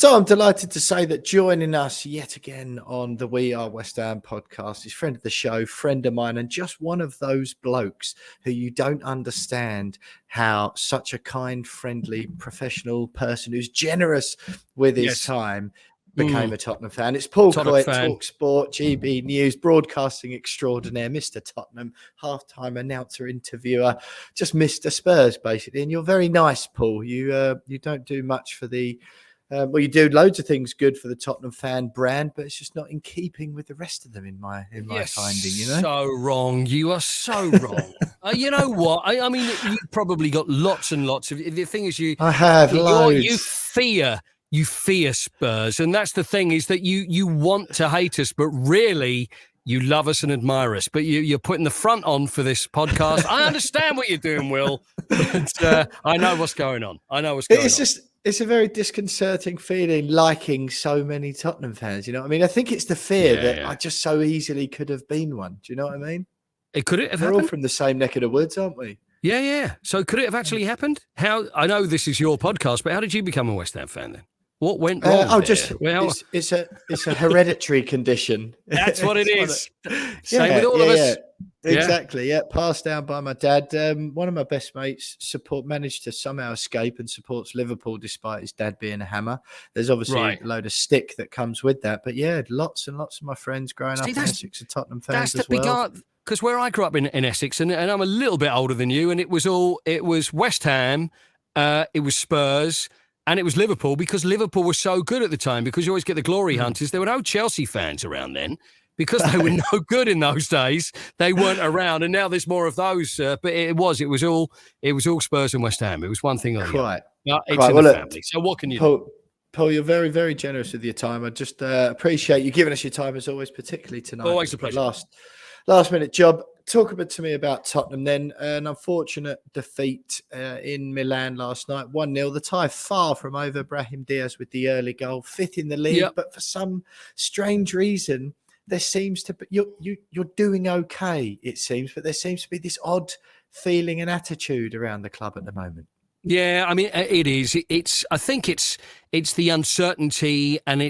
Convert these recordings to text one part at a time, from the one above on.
So I'm delighted to say that joining us yet again on the We Are West Ham podcast is friend of the show, friend of mine, and just one of those blokes who you don't understand how such a kind, friendly, professional person who's generous with his time became a Tottenham fan. It's Paul Coyte, talkSPORT, GB News, broadcasting extraordinaire, Mr. Tottenham, halftime announcer, interviewer, just Mr. Spurs, basically. And you're very nice, Paul. You don't do much for the... well, you do loads of things good for the Tottenham fan brand, but it's just not in keeping with the rest of them in my finding, you know? So wrong. You are so wrong. You know what? I mean, you've probably got lots and lots of... The thing is, I have loads. You fear Spurs, and that's the thing, is that you want to hate us, but really you love us and admire us. But you're putting the front on for this podcast. I understand what you're doing, Will, but I know what's going on. It's a very disconcerting feeling liking so many Tottenham fans. You know what I mean? I think it's the fear that I just so easily could have been one. Do you know what I mean? Could it have We're happened? all from the same neck of the woods, aren't we? Yeah. So could it have actually happened? How? I know this is your podcast, but how did you become a West Ham fan then? What went wrong? It's a hereditary condition. That's what it is. Same with all of us. Exactly. Yeah, passed down by my dad. One of my best mates managed to somehow escape and supports Liverpool despite his dad being a hammer. There's obviously a load of stick that comes with that, but yeah, lots and lots of my friends growing up in Essex are Tottenham fans as well. Because where I grew up in Essex, and I'm a little bit older than you, and it was West Ham, it was Spurs. And it was Liverpool, because Liverpool was so good at the time, because you always get the glory hunters. There were no Chelsea fans around then because they were no good in those days. They weren't around, and now there's more of those. But it was all Spurs and West Ham. It was one thing or the other. It's in the family. So what can you do? Paul, you're very, very generous with your time. I just appreciate you giving us your time as always, particularly tonight. Always a pleasure. Last minute job. Talk a bit to me about Tottenham then. An unfortunate defeat in Milan last night, 1-0. The tie far from over. Brahim Diaz with the early goal, fifth in the league, but for some strange reason, there seems to be you're doing okay, it seems, but there seems to be this odd feeling and attitude around the club at the moment. Yeah, I mean, it is. I think it's the uncertainty, and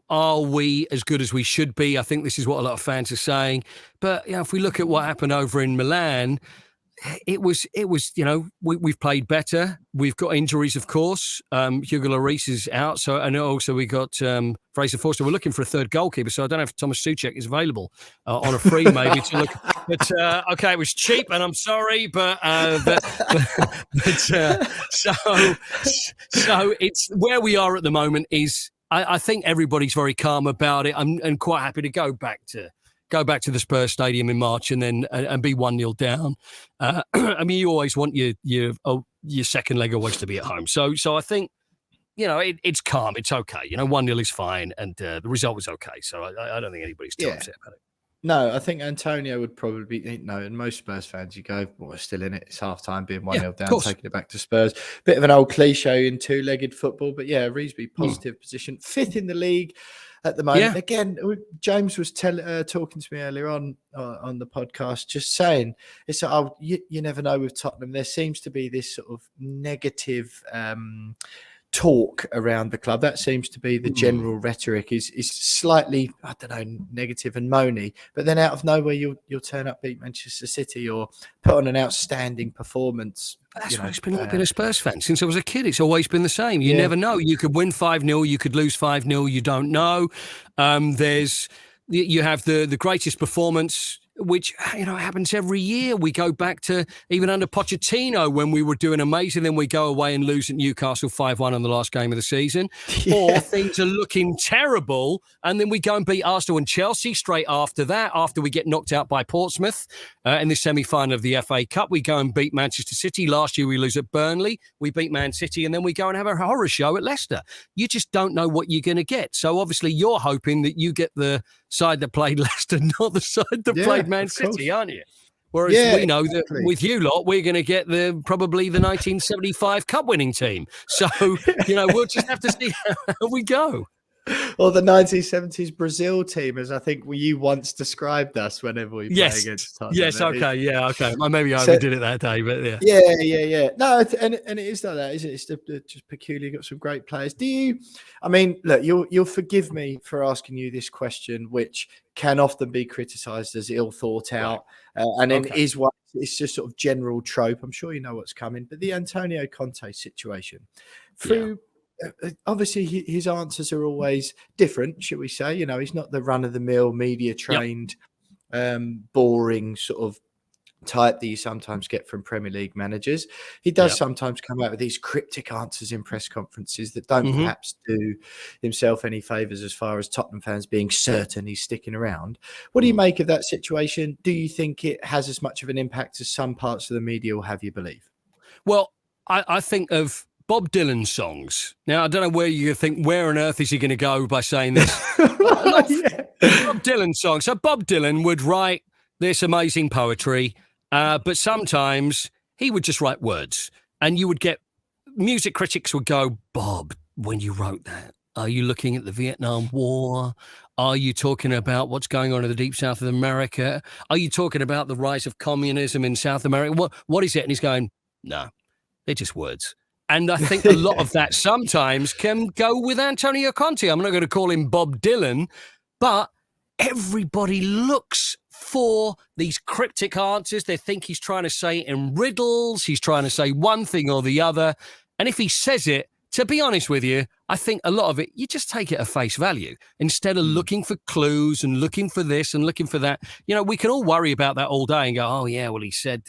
are we as good as we should be? I think this is what a lot of fans are saying. But if we look at what happened over in Milan, it was we've played better. We've got injuries, of course. Hugo Lloris is out, so, and also we got Fraser Forster. We're looking for a third goalkeeper, so I don't know if Thomas Souček is available on a free maybe to look. But okay, it was cheap, and I'm sorry, but so it's where we are at the moment is. I think everybody's very calm about it. I'm quite happy to go back to the Spurs Stadium in March and then and be 1-0 down. I mean, you always want your second leg always to be at home. So I think it's calm. It's okay. 1-0 is fine, and the result was okay. So I don't think anybody's too upset about it. No, I think Antonio would probably be, and most Spurs fans, you go, well, we're still in it. It's half time, being 1-0 down, taking it back to Spurs. Bit of an old cliche in two-legged football, but yeah, reasonably positive position. Fifth in the league at the moment. Yeah. Again, James was talking to me earlier on the podcast, just saying, it's you never know with Tottenham. There seems to be this sort of negative talk around the club. That seems to be the general rhetoric is slightly, I don't know, negative and moany, but then out of nowhere you'll turn up, beat Manchester City or put on an outstanding performance. That's what it's been like being a Spurs fan since I was a kid. It's always been the same. You never know. You could win 5-0, you could lose 5-0, you don't know. You have the greatest performance, which happens every year. We go back to even under Pochettino when we were doing amazing, then we go away and lose at Newcastle 5-1 on the last game of the season. Yeah. Or things are looking terrible, and then we go and beat Arsenal and Chelsea straight after that, after we get knocked out by Portsmouth in the semi-final of the FA Cup. We go and beat Manchester City. Last year we lose at Burnley. We beat Man City, and then we go and have a horror show at Leicester. You just don't know what you're going to get. So obviously you're hoping that you get the side that played Leicester, not the side that played Man City, aren't you? Whereas we know that with you lot, we're going to get probably the 1975 Cup winning team. So, we'll just have to see how we go. Or the 1970s Brazil team, as I think you once described us whenever we play against Tottenham. Yes, okay, yeah, okay. Well, maybe I So, overdid it that day, but yeah. Yeah. No, and it is like that, isn't it? It's just peculiar. You've got some great players. I mean, look, you'll forgive me for asking you this question, which can often be criticised as ill thought out, and then is what it's just sort of general trope. I'm sure you know what's coming, but the Antonio Conte situation, through. Obviously, his answers are always different, shall we say? You know, he's not the run-of-the-mill, media-trained, boring sort of type that you sometimes get from Premier League managers. He does sometimes come out with these cryptic answers in press conferences that don't perhaps do himself any favours as far as Tottenham fans being certain he's sticking around. What do you make of that situation? Do you think it has as much of an impact as some parts of the media will have you believe? Well, I think of Bob Dylan songs. Now, I don't know where you think, where on earth is he going to go by saying this? Bob Dylan songs. So Bob Dylan would write this amazing poetry, but sometimes he would just write words. And you would get, music critics would go, Bob, when you wrote that, are you looking at the Vietnam War? Are you talking about what's going on in the deep south of America? Are you talking about the rise of communism in South America? What is it? And he's going, no, they're just words. And I think a lot of that sometimes can go with Antonio Conte. I'm not going to call him Bob Dylan, but everybody looks for these cryptic answers. They think he's trying to say it in riddles. He's trying to say one thing or the other. And if he says it, to be honest with you, I think a lot of it, you just take it at face value instead of looking for clues and looking for this and looking for that. You know, we can all worry about that all day and go, oh, yeah, well, he said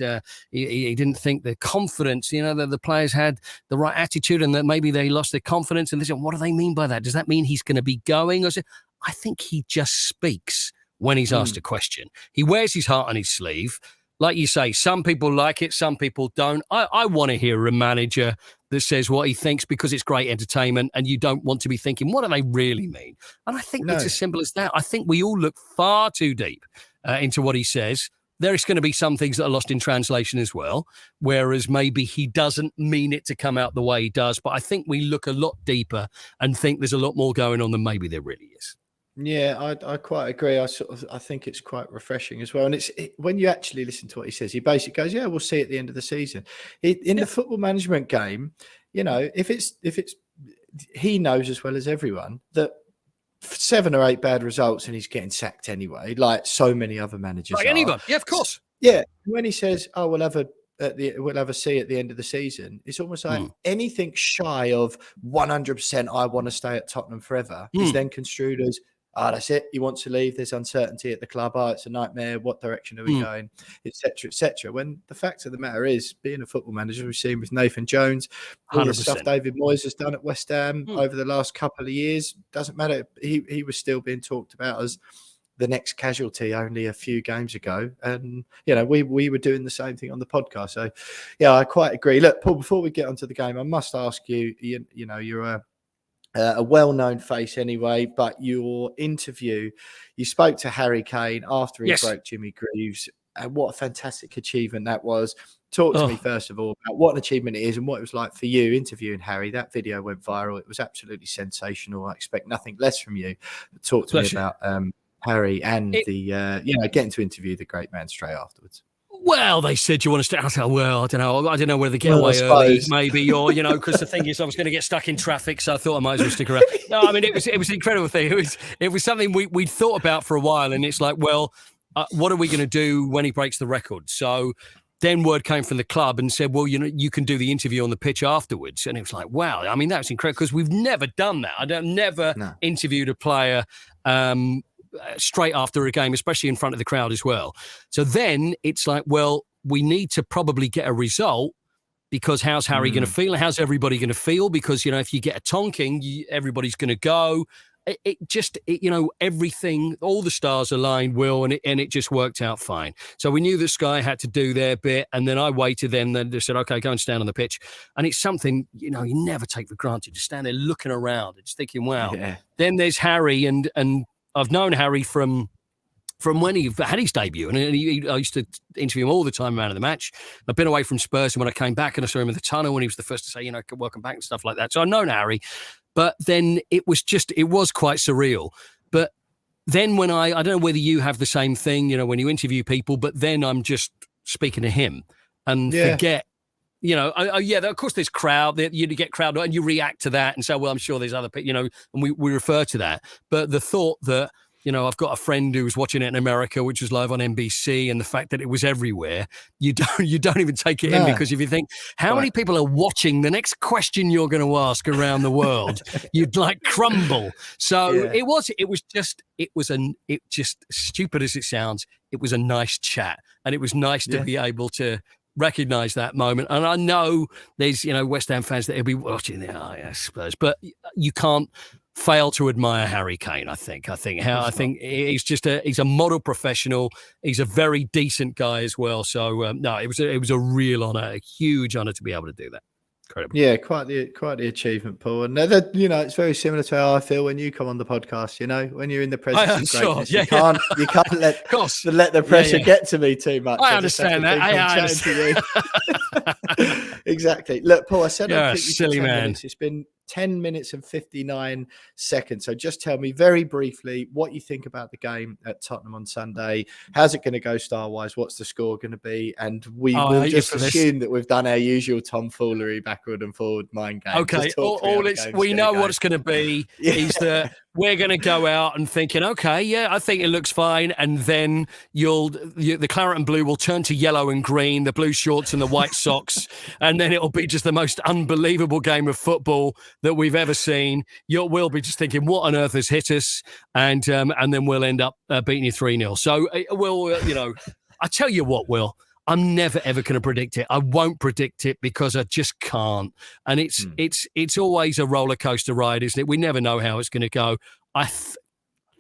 he didn't think the confidence, you know, that the players had the right attitude and that maybe they lost their confidence. And they said, what do they mean by that? Does that mean he's going to be going? I think he just speaks when he's asked a question. He wears his heart on his sleeve. Like you say, some people like it, some people don't. I want to hear a manager that says what he thinks because it's great entertainment and you don't want to be thinking, what do they really mean? And I think it's as simple as that. I think we all look far too deep into what he says. There is going to be some things that are lost in translation as well, whereas maybe he doesn't mean it to come out the way he does. But I think we look a lot deeper and think there's a lot more going on than maybe there really is. Yeah, I quite agree. I think it's quite refreshing as well. And when you actually listen to what he says, he basically goes, "Yeah, we'll see at the end of the season." In the football management game, you know, if it's he knows as well as everyone that 7 or 8 bad results and he's getting sacked anyway, like so many other managers. Like anyone, yeah, of course. Yeah, when he says, "Oh, we'll have a see at the end of the season," it's almost like anything shy of 100%. I want to stay at Tottenham forever is then construed as, that's it. He wants to leave. There's uncertainty at the club. It's a nightmare. What direction are we going? Etc. Etc. When the fact of the matter is, being a football manager, we've seen with Nathan Jones, all the stuff David Moyes has done at West Ham over the last couple of years, doesn't matter. He was still being talked about as the next casualty only a few games ago. And, you know, we were doing the same thing on the podcast. So, yeah, I quite agree. Look, Paul, before we get onto the game, I must ask you, you know, you're a well-known face anyway, but your interview, you spoke to Harry Kane after he broke Jimmy Greaves, and what a fantastic achievement that was. Talk to me, first of all, about what an achievement it is and what it was like for you interviewing Harry. That video went viral. It was absolutely sensational. I expect nothing less from you. Talk to me about Harry and getting to interview the great man straight afterwards. Well, they said, you want to stay? I said, well, I don't know. I don't know whether they get away early, maybe, or, you know, because the thing is, I was going to get stuck in traffic, so I thought I might as well stick around. No, I mean, it was an incredible thing. It was something we'd thought about for a while, and it's like, well, what are we going to do when he breaks the record? So then word came from the club and said, well, you know, you can do the interview on the pitch afterwards. And it was like, wow, I mean, that's incredible, because we've never done that. Never interviewed a player straight after a game, especially in front of the crowd as well. So then it's like, well, we need to probably get a result, because how's Harry going to feel? How's everybody going to feel? Because, you know, if you get a tonking, everybody's going to go. You know, everything, all the stars aligned, Will, and it just worked out fine. So we knew that Sky had to do their bit, and then I waited then they said, okay, go and stand on the pitch. And it's something, you know, you never take for granted. Just stand there looking around and just thinking, wow. Yeah. Then there's Harry, and I've known Harry from when he had his debut, and I used to interview him all the time around the match. I've been away from Spurs, and when I came back and I saw him in the tunnel, and he was the first to say, you know, welcome back and stuff like that. So I've known Harry. But then it was quite surreal. But then when I don't know whether you have the same thing, when you interview people, but then I'm just speaking to him and forget, of course there's crowd, you get crowd and you react to that and say, well, I'm sure there's other people, and we refer to that. But the thought that, I've got a friend who was watching it in America, which was live on NBC, and the fact that it was everywhere, you don't even take it in, because if you think how many people are watching the next question you're going to ask around the world, you'd crumble. So it was just stupid as it sounds. It was a nice chat, and it was nice to be able to recognize that moment. And I know there's, West Ham fans that will be watching Spurs, but you can't fail to admire Harry Kane. I think he's a model professional. He's a very decent guy as well. So it was a real honor, a huge honor to be able to do that. Incredible. Yeah, quite the achievement, Paul. And it's very similar to how I feel when you come on the podcast. When you're in the presence of greatness, you can't let the pressure get to me too much. I understand that. I understand. Exactly. Look, Paul, I said I'd keep you silly man. Minutes. It's been 10 minutes and 59 seconds. So just tell me very briefly what you think about the game at Tottenham on Sunday. How's it going to go style-wise? What's the score going to be? And we will just assume that we've done our usual tomfoolery, backward and forward mind game. Okay, we know what it's going to be is that we're going to go out and thinking, okay, I think it looks fine. And then the claret and blue will turn to yellow and green, the blue shorts and the white socks. And then it'll be just the most unbelievable game of football that we've ever seen. We'll be just thinking, what on earth has hit us? And then we'll end up beating you 3-0. So I tell you what, Will, I'm never, ever going to predict it. I won't predict it because I just can't. And it's always a roller coaster ride, isn't it? We never know how it's going to go. I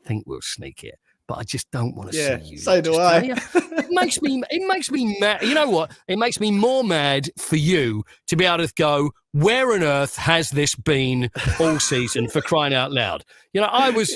think we'll sneak it, but I just don't want to see you. So do I. It makes me mad. You know what? It makes me more mad for you to be able to go, where on earth has this been all season, for crying out loud? I was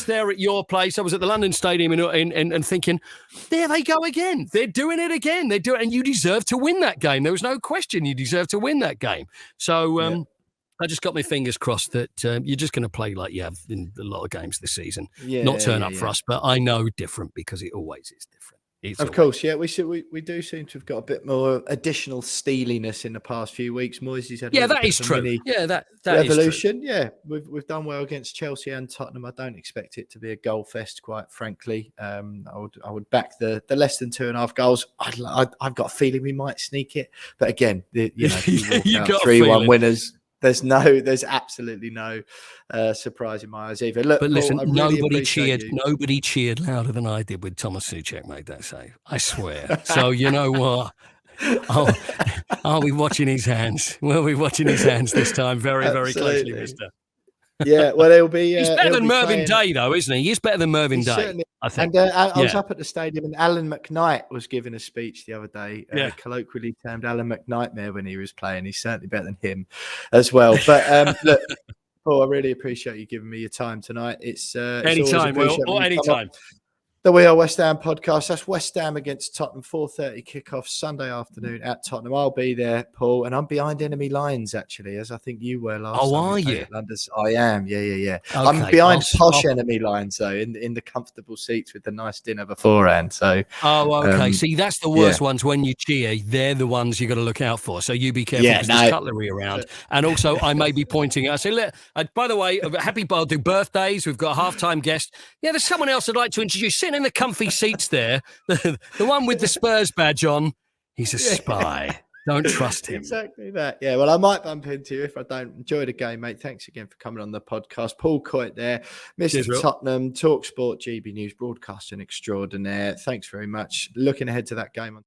there at your place. I was at the London Stadium and thinking, there they go again. They're doing it again. They do it, and you deserve to win that game. There was no question you deserve to win that game. So I just got my fingers crossed that you're just going to play like you have in a lot of games this season. Not turn up for us, but I know different because it always is different. Of course, we do seem to have got a bit more additional steeliness in the past few weeks. Moyes had that is true. That revolution. Is true. We've done well against Chelsea and Tottenham. I don't expect it to be a goal fest, quite frankly. I would back the less than 2.5 goals. I've got a feeling we might sneak it, but again, you got 3-1 winners. There's absolutely no surprise in my eyes either. Look, but listen, Paul, nobody cheered louder than I did when Thomas Souček made that save. I swear. So you know what? Are we watching his hands? We'll be watching his hands this time very, very closely, mister. Yeah, well, it'll be. He's better than Mervyn Day, though, isn't he? He's better than Mervyn Day, I think. And I was up at the stadium, and Alan McKnight was giving a speech the other day, colloquially termed Alan McNightmare when he was playing. He's certainly better than him as well. But look, Paul, I really appreciate you giving me your time tonight. It's anytime, Will, or anytime. The We Are West Ham podcast. That's West Ham against Tottenham, 4:30 kickoff Sunday afternoon at Tottenham. I'll be there, Paul, and I'm behind enemy lines, actually, as I think you were last time. Are you? I am, yeah. Okay, I'm behind posh enemy lines, though, in the comfortable seats with the nice dinner beforehand. So, okay. See, that's the worst ones when you cheer. They're the ones you got to look out for. So you be careful because there's cutlery around. And also, I may be pointing out. I say, look, by the way, I'll do birthdays. We've got a halftime guest. Yeah, there's someone else I'd like to introduce. Sitting in the comfy seats there, the one with the Spurs badge on, he's a spy. Don't trust him. Exactly that. Yeah, well, I might bump into you if I don't. Enjoy the game, mate. Thanks again for coming on the podcast. Paul Coyte there, Mr. Tottenham, talkSPORT, GB News broadcasting extraordinaire. Thanks very much. Looking ahead to that game on